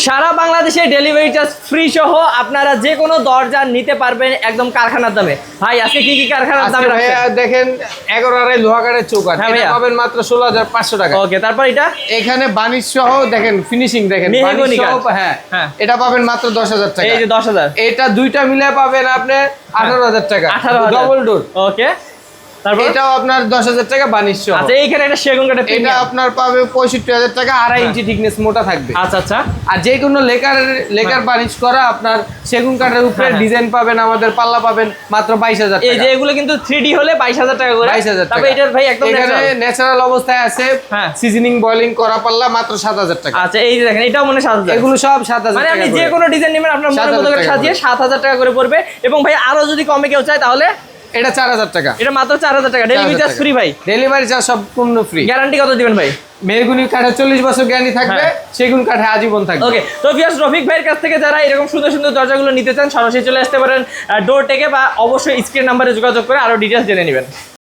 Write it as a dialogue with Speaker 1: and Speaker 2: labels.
Speaker 1: সারা বাংলাদেশে delivery charge free সহ আপনারা যে কোনো দরজা নিতে পারবেন একদম কারখানার দামে। ভাই আজকে কি কি কারখানার দামে রাখছেন?
Speaker 2: দেখেন 11 লোহা কাঠের চৌকাঠ,
Speaker 1: হ্যাঁ
Speaker 2: এটা পাবেন মাত্র 16,500 টাকা।
Speaker 1: ওকে, তারপর এটা
Speaker 2: এখানে বানিশ সহ দেখেন, ফিনিশিং দেখেন,
Speaker 1: মেহগনি
Speaker 2: বানিশ সহ,
Speaker 1: কাঠ।
Speaker 2: হ্যাঁ
Speaker 1: হ্যাঁ।
Speaker 2: এটা পাবেন মাত্র 10,000 টাকা।
Speaker 1: এই যে 10,000,
Speaker 2: এটা দুইটা মিলে পাবেন আপনি 18,000 টাকা,
Speaker 1: 18,000
Speaker 2: ডবল ডোর।
Speaker 1: ওকে, তারপর
Speaker 2: এটাও আপনার 10,000 টাকা বানিশ সহ।
Speaker 1: আচ্ছা, এইখানে একটা সেগুন কাঠের
Speaker 2: এটা
Speaker 1: প্রিমিয়াম।
Speaker 2: আপনার পাবে 65,000 টাকা, 2.5 ইঞ্চি থিকনেস মোটা থাকবে।
Speaker 1: আচ্ছা আচ্ছা,
Speaker 2: আর যে কোনো লেকার বানিশ করা আপনার সেগুন কাঠের উপরে
Speaker 1: হ্যাঁ।
Speaker 2: ডিজাইন পাবেন, আমাদের পাল্লা পাবেন মাত্র 22,000
Speaker 1: এই
Speaker 2: টাকা।
Speaker 1: যে এগুলো কিন্তু 3D হলে 22,000 টাকা করে।
Speaker 2: 22,000 টাকা।
Speaker 1: তারপর এটার ভাই একদম
Speaker 2: এখানে
Speaker 1: natural।
Speaker 2: ন্যাচারাল অবস্থায় আছে,
Speaker 1: হ্যাঁ।
Speaker 2: সিজনিং বয়লিং করা পাল্লা মাত্র 7,000 টাকা।
Speaker 1: আচ্ছা, এই যে দেখেন, এটাও মনে 7,000।
Speaker 2: এগুলো সব 7,000
Speaker 1: মানে
Speaker 2: টাকা
Speaker 1: আপনি
Speaker 2: করে।
Speaker 1: যে কোনো ডিজাইন নেবেন আপনার মনের মতো
Speaker 2: 7,000
Speaker 1: করে
Speaker 2: টাকা
Speaker 1: সাজিয়ে 7,000 টাকা করে পড়বে। এবং ভাই আরো যদি কমে কেউ চায় তাহলে
Speaker 2: এটা 4,000 টাকা।
Speaker 1: এটা মাত্র 4,000 টাকা। ডেলিভারি চার্জ ফ্রি ভাই।
Speaker 2: ডেলিভারি চার্জ সম্পূর্ণ ফ্রি।
Speaker 1: গ্যারান্টি কত দিবেন ভাই?
Speaker 2: মেহগনি কাঠে 40 বছর গ্যারান্টি থাকবে,
Speaker 1: হ্যাঁ।
Speaker 2: সেগুন কাঠে আজীবন থাকবে।
Speaker 1: ওকে, তো ভিউয়ার্স, রফিক ভাইয়ের কাছ থেকে যারা এরকম সুন্দর সুন্দর দরজাগুলো নিতে চান সরাসরি চলে আসতে পারেন ডোর টেকে, বা অবশ্যই স্ক্রিন নাম্বারে যোগাযোগ করে আরো ডিটেইলস জেনে নেবেন।